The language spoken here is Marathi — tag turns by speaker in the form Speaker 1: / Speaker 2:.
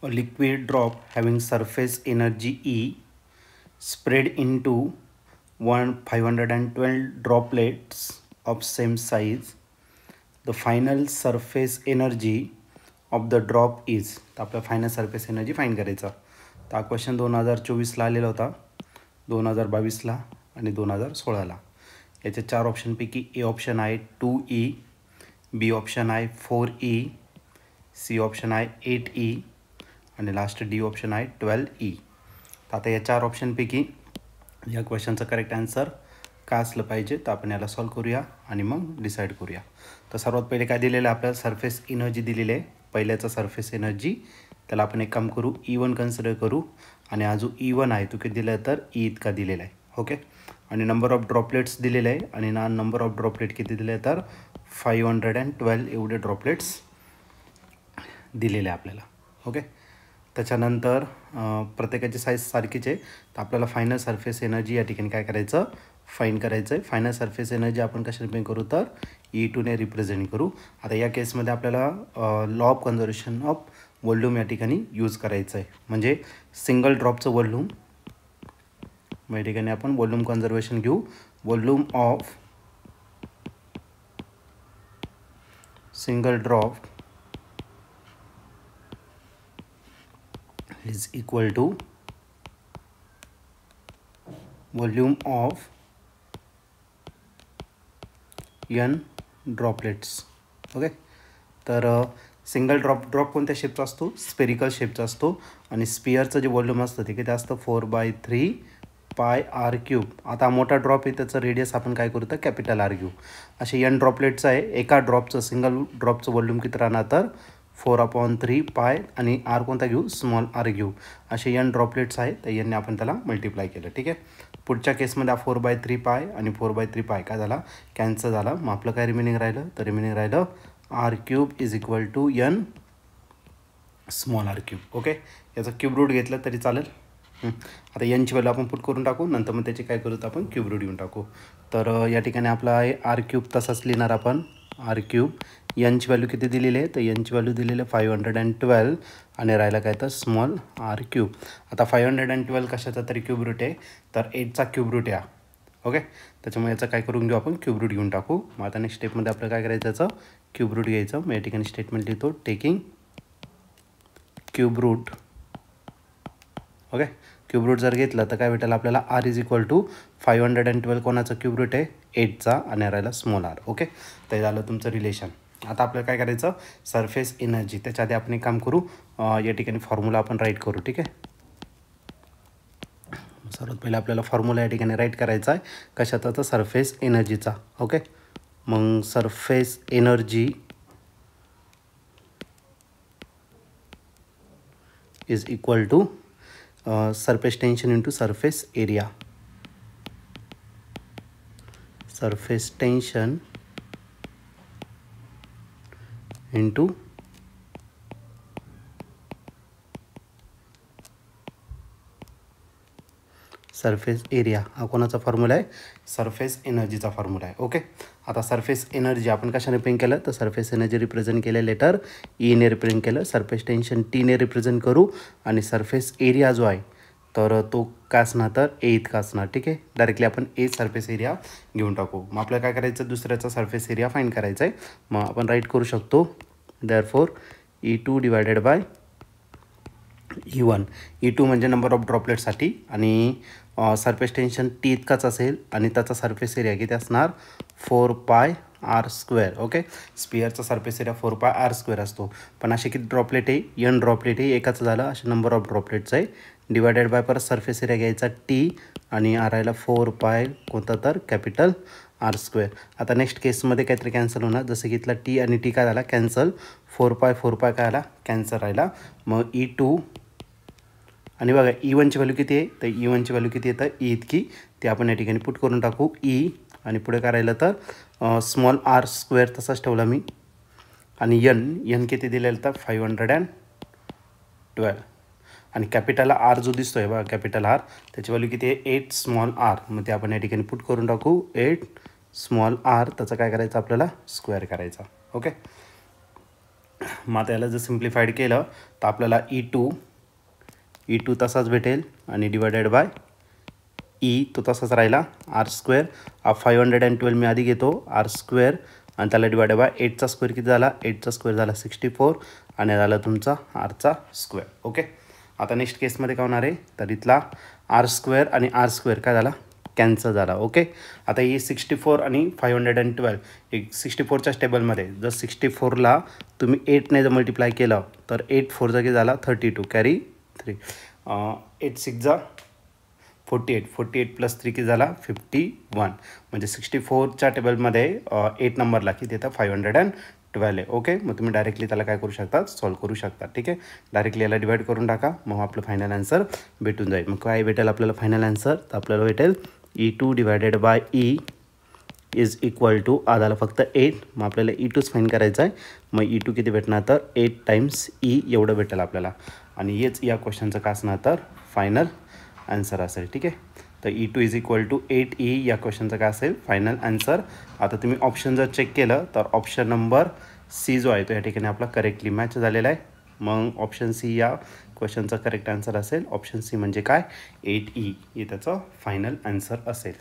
Speaker 1: A liquid drop having surface energy E spread into 512 droplets of same size. The final surface energy of the drop is. तर आपल्या फायनल सरफेस एनर्जी फाईंड करायचा. तर हा क्वेश्चन 2024ला आलेला होता, 2022ला आणि 2016ला. याच्या 4 ऑप्शनपैकी ए ऑप्शन आहे 2E, बी ऑप्शन आहे 4E, सी ऑप्शन आहे 8E आणि लास्ट डी ऑप्शन आहे 12E. तर आता या 4 ऑप्शनपैकी या क्वेश्चनचं करेक्ट आन्सर का असलं पाहिजे तर आपण याला सॉल्व करूया आणि मग डिसाईड करूया. तर सर्वात पहिले काय दिलेलं आहे आपल्याला सरफेस एनर्जी दिलेली आहे. पहिल्याचा सरफेस एनर्जी त्याला आपण एक काम करू E1 कन्सिडर करू आणि हा जो E1 आहे तो किती दिला आहे तर E इतका दिलेला आहे. ओके. आणि नंबर ऑफ ड्रॉपलेट्स दिलेले आहे आणि ना नंबर ऑफ ड्रॉपलेट किती दिले आहे तर 512 एवढे ड्रॉपलेट्स दिलेले आहे आपल्याला. ओके. त्याच्यानंतर प्रत्येकाची साईज सारखीच आहे. तर आपल्याला फायनल सरफेस एनर्जी या ठिकाणी काय करायचं फाईंड करायचं आहे. फायनल सरफेस एनर्जी आपण कशाने करू तर E2ने रिप्रेझेंट करू. आता या केसमध्ये आपल्याला law of conservation of volume या ठिकाणी यूज करायचं आहे. म्हणजे सिंगल ड्रॉपचं व्हॉल्यूम या ठिकाणी आपण व्हॉल्यूम कन्झर्वेशन घेऊ. Volume of single drop is equal to volume of n droplets. Okay. तर सिंगल ड्रॉप कोणत्या शेपचा असतो स्पेरिकल शेपचा असतो आणि स्पिअरचं जे व्हॉल्यूम असतं ते किती असतं 4/3 πr³. आता मोठा ड्रॉप आहे त्याचं रेडियस आपण काय करू तर कॅपिटल R घेऊ. असे n ड्रॉपलेटचं आहे. एका ड्रॉपचं सिंगल ड्रॉपचं व्हॉल्यूम किती राहणार तर 4/3 पाय आणि आर कोणता घेऊ स्मॉल आर घेऊ. असे n ड्रॉपलेट्स आहेत तर यांनी आपण त्याला मल्टिप्लाय केलं. ठीक आहे. पुढच्या केसमध्ये 4/3 पाय आणि 4/3 पाय काय झाला कॅन्सल झाला. मग आपलं काय रिमेनिंग राहिलं तर रिमेनिंग राहिलं r³ is equal to n small r³. Okay. याचा क्यूब रूट घेतलं तरी चालेल. आता यांची व्हॅल्यू आपण पुट करून टाकू. नंतर मग त्याची काय करू तर आपण क्यूब रूट घेऊन टाकू. तर या ठिकाणी आपला आहे r³ तसाच लिहिणार आपण r³. यांची व्हॅल्यू किती दिलेली आहे तर यांची व्हॅल्यू दिलेली आहे 512 आणि राहिला काय तर स्मॉल r³. आता 512 कशाचा तरी क्यूब रूट आहे तर 8चा क्यूब रूट आहे. ओके. त्याच्यामुळे याचा काय करून घेऊ आपण क्यूब रूट घेऊन टाकू. मग आता नेक्स्ट स्टेपमध्ये आपल्याला काय करायचं याचं क्यूब रूट घ्यायचं. मग या ठिकाणी स्टेटमेंट लिहितो taking cube root. Okay. Cube root जर घेतलं तर काय भेटेल आपल्याला r इज इक्वल टू 512 कोणाचा क्यूब रूट आहे 8चा आणि राहिला स्मॉल r. ओके. ते झालं तुमचं रिलेशन. आता आपल्याला काय करायचं सरफेस एनर्जी त्याच्या आधी आपण एक काम करू या ठिकाणी फॉर्म्युला आपण राईट करू. ठीक आहे. सर्वात पहिले आपल्याला फॉर्म्युला या ठिकाणी राईट करायचा आहे कशाचा तर सरफेस एनर्जीचा. ओके. मग surface energy is equal to surface tension into surface area. Surface tension into surface area हा कोणाचा फॉर्म्युला आहे सरफेस एनर्जीचा फॉर्म्युला आहे. ओके. आता सरफेस एनर्जी आपण कशाने रिप्रेझेंट केलं तर सरफेस एनर्जी रिप्रेझेंट केलं लेटर ईने रिप्रेझेंट केलं. सरफेस टेन्शन टीने रिप्रेझेंट करू आणि सरफेस एरिया जो आहे तर तो काय असणार तर ए इतका असणार. ठीक आहे. डायरेक्टली आपण ए सरफेस एरिया घेऊन टाकू. मग आपल्याला काय करायचं दुसऱ्याचा सरफेस एरिया फाईंड करायचा आहे. मग आपण राईट करू शकतो therefore E2 divided bye E1. E2 म्हणजे नंबर ऑफ ड्रॉपलेटसाठी आणि सरफेस टेन्शन टी इतकाच असेल आणि त्याचा सरफेस एरिया किती असणार 4πr². Okay. स्पिअरचा surface area 4πr² असतो. पण असे किती ड्रॉपलेट आहे n ड्रॉपलेट आहे एकाचं झालं असे नंबर ऑफ ड्रॉपलेट्स आहे डिवायडेड बाय परत सरफेस एरिया घ्यायचा टी आणि राहिला 4π कोणता तर कॅपिटल r². आता नेक्स्ट केसमध्ये काहीतरी कॅन्सल होणार जसं की इथला टी आणि टी काय झाला कॅन्सल 4π काय आला कॅन्सल राहिला. मग E2 आणि बघा E1ची व्हॅल्यू किती आहे तर E1ची व्हॅल्यू किती आहे तर E इतकी ते आपण या ठिकाणी पुट करून टाकू E आणि पुढे काय राहिलं तर स्मॉल r² तसाच ठेवला मी आणि n किती दिलेलं तर 512 आणि कॅपिटल R जो दिसतोय बघा कॅपिटल R त्याची व्हॅल्यू किती आहे 8 स्मॉल r. मग ते आपण या ठिकाणी पुट करून टाकू 8 स्मॉल r त्याचं काय करायचं आपल्याला स्क्वेअर करायचा. ओके. मग आता याला जर सिम्प्लिफाईड केलं तर आपल्याला E2 तसाच भेटेल आणि डिवायडेड बाय तो तसाच राहिला R² 512 मी आधी घेतो R² आणि त्याला डिवायडेड बाय 8चा स्क्वेअर किती झाला 8चा स्क्वेअर झाला 64 आणि झाला तुमचा R². ओके. आता नेक्स्ट केसमध्ये काय होणार आहे तर इथला R² आणि R² काय झाला कॅन्सल झाला. ओके. आता ही 64 आणि 512 एक 64च्या टेबलमध्ये जर 64ला तुम्ही 8ने जर मल्टिप्लाय केलं तर 8 4 किती झाला 32 कॅरी 3 8 6 48 प्लस 3 किती झाला 51 म्हणजे 64च्या टेबलमध्ये 8 नंबरला किती येतं 512 आहे. ओके. मग तुम्ही डायरेक्टली त्याला काय करू शकता सॉल्व करू शकता. ठीक आहे. डायरेक्टली याला डिवाईड करून टाका मग आपलं फायनल आन्सर भेटून जाईल. मग काय भेटेल आपल्याला फायनल आन्सर तर आपल्याला भेटेल E2 divided by E is equal to आधाला फक्त 8. मग आपल्याला E2च फाईन करायचं आहे. मग E2 किती भेटणार तर 8 टाइम्स E एवढं भेटेल आपल्याला आणि हेच या क्वेश्चनचं काय असणार तर फायनल आन्सर असेल. ठीक आहे. तर E2 is equal to 8E या क्वेश्चनचं काय असेल फायनल आन्सर. आता तुम्ही ऑप्शन जर चेक केलं तर ऑप्शन नंबर C जो आहे तो या ठिकाणी आपला करेक्टली मॅच झालेला आहे. मग ऑप्शन C या क्वेश्चनचा करेक्ट आन्सर असेल. ऑप्शन C म्हणजे काय 8E हे त्याचं फायनल आन्सर असेल.